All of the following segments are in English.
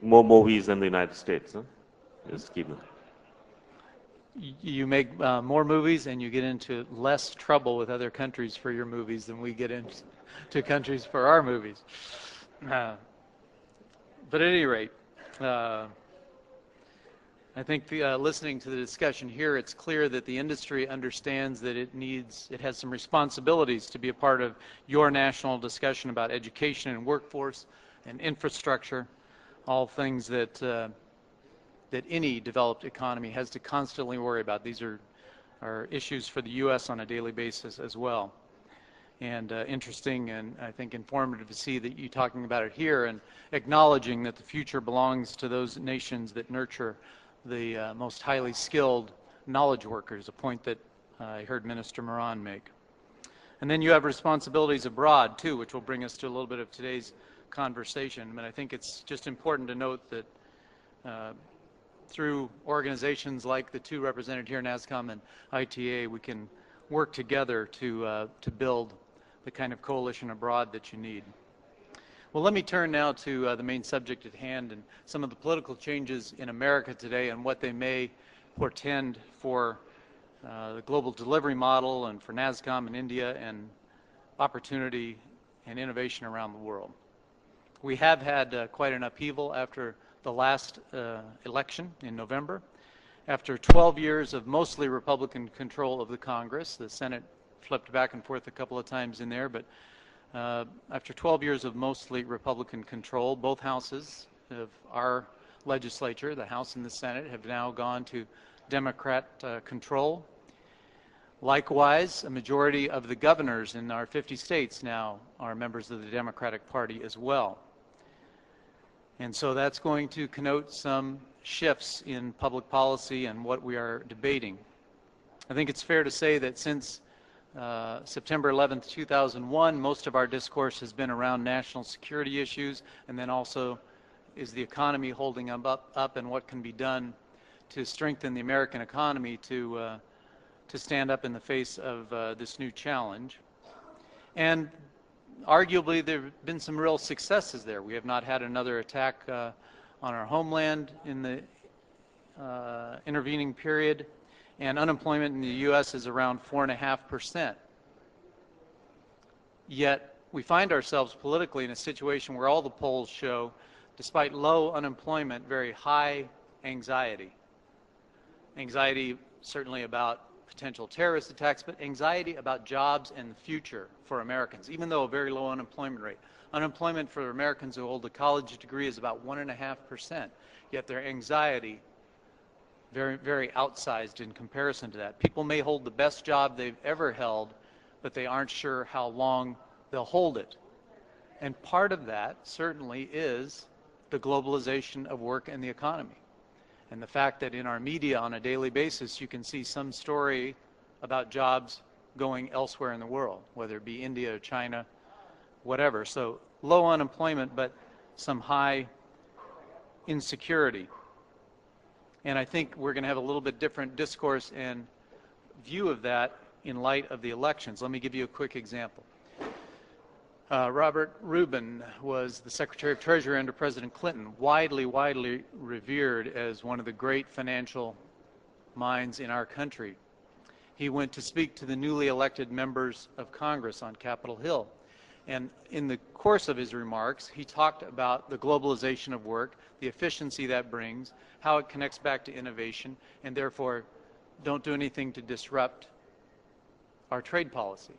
more movies than the United States. Huh? Just keep them. You make more movies and you get into less trouble with other countries for your movies than we get into countries for our movies. But at any rate, I think listening to the discussion here, it's clear that the industry understands that it has some responsibilities to be a part of your national discussion about education and workforce and infrastructure, all things that that any developed economy has to constantly worry about. These are issues for the U.S. on a daily basis as well. And interesting and I think informative to see that you talking about it here and acknowledging that the future belongs to those nations that nurture the most highly skilled knowledge workers, a point that I heard Minister Moran make. And then you have responsibilities abroad too, which will bring us to a little bit of today's conversation. But I think it's just important to note that through organizations like the two represented here, NASSCOM and ITA, we can work together to build the kind of coalition abroad that you need. Well, let me turn now to the main subject at hand and some of the political changes in America today and what they may portend for the global delivery model and for NASSCOM in India and opportunity and innovation around the world. We have had quite an upheaval after the last election in November. After 12 years of mostly Republican control of the Congress, the Senate flipped back and forth a couple of times in there, but after 12 years of mostly Republican control, both houses of our legislature, the House and the Senate, have now gone to Democrat control. Likewise, a majority of the governors in our 50 states now are members of the Democratic Party as well. And so that's going to connote some shifts in public policy and what we are debating. I think it's fair to say that since September 11th, 2001, most of our discourse has been around national security issues, and then also is the economy holding up and what can be done to strengthen the American economy to stand up in the face of this new challenge. And arguably there have been some real successes there. We have not had another attack on our homeland in the intervening period, and unemployment in the U.S. is around 4.5%. Yet we find ourselves politically in a situation where all the polls show, despite low unemployment, very high anxiety. Anxiety certainly about potential terrorist attacks, but anxiety about jobs and the future for Americans, even though a very low unemployment rate. Unemployment for Americans who hold a college degree is about 1.5%, yet their anxiety very, very outsized in comparison to that. People may hold the best job they've ever held, but they aren't sure how long they'll hold it. And part of that certainly is the globalization of work and the economy. And the fact that in our media on a daily basis you can see some story about jobs going elsewhere in the world, whether it be India or China, whatever. So low unemployment, but some high insecurity. And I think we're going to have a little bit different discourse and view of that in light of the elections. Let me give you a quick example. Robert Rubin was the Secretary of Treasury under President Clinton, widely revered as one of the great financial minds in our country. He went to speak to the newly elected members of Congress on Capitol Hill. And in the course of his remarks, he talked about the globalization of work, the efficiency that brings, how it connects back to innovation, and therefore don't do anything to disrupt our trade policy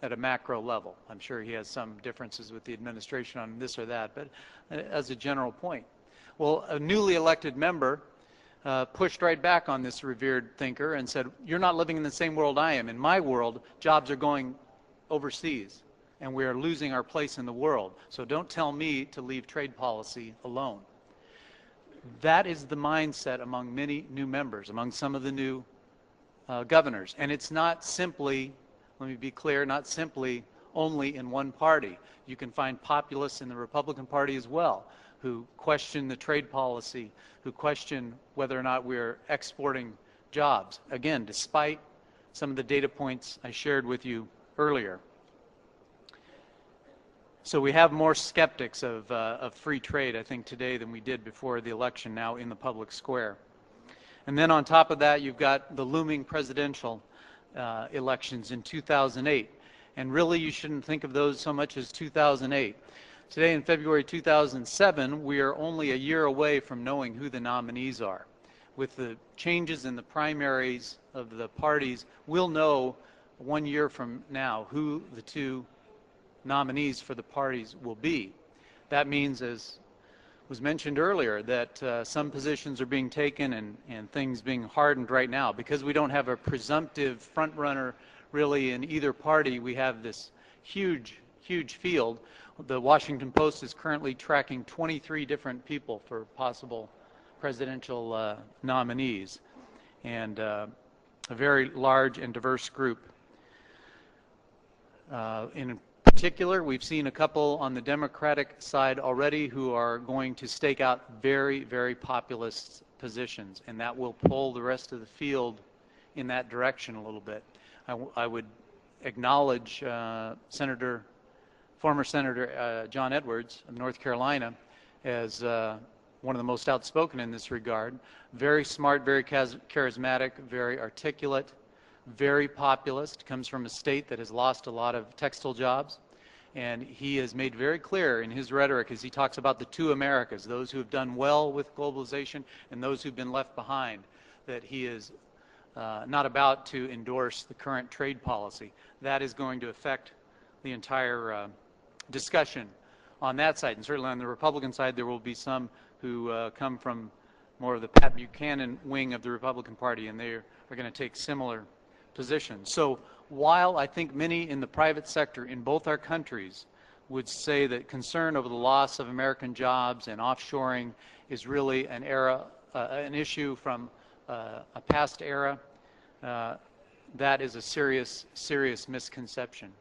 at a macro level. I'm sure he has some differences with the administration on this or that, but as a general point. Well, a newly elected member pushed right back on this revered thinker and said, you're not living in the same world I am. In my world, jobs are going overseas, and we are losing our place in the world. So don't tell me to leave trade policy alone. That is the mindset among many new members, among some of the new governors. And it's not simply, let me be clear, not simply only in one party. You can find populists in the Republican Party as well who question the trade policy, who question whether or not we're exporting jobs. Again, despite some of the data points I shared with you earlier. So we have more skeptics of free trade, I think, today than we did before the election now in the public square. And then on top of that, you've got the looming presidential elections in 2008. And really, you shouldn't think of those so much as 2008. Today, in February 2007, we are only a year away from knowing who the nominees are. With the changes in the primaries of the parties, we'll know 1 year from now who the two nominees for the parties will be. That means, as was mentioned earlier, that some positions are being taken and things being hardened right now. Because we don't have a presumptive front runner really in either party, we have this huge field. The Washington Post is currently tracking 23 different people for possible presidential nominees, and a very large and diverse group. In particular, we've seen a couple on the Democratic side already who are going to stake out very, very populist positions, and that will pull the rest of the field in that direction a little bit. I would acknowledge former Senator John Edwards of North Carolina as one of the most outspoken in this regard. Very smart, very charismatic, very articulate, very populist, comes from a state that has lost a lot of textile jobs. And he has made very clear in his rhetoric as he talks about the two Americas, those who have done well with globalization and those who've been left behind, that he is not about to endorse the current trade policy. That is going to affect the entire discussion on that side. And certainly on the Republican side, there will be some who come from more of the Pat Buchanan wing of the Republican Party, and they are going to take similar positions. So while I think many in the private sector in both our countries would say that concern over the loss of American jobs and offshoring is really an issue from a past era, that is a serious misconception.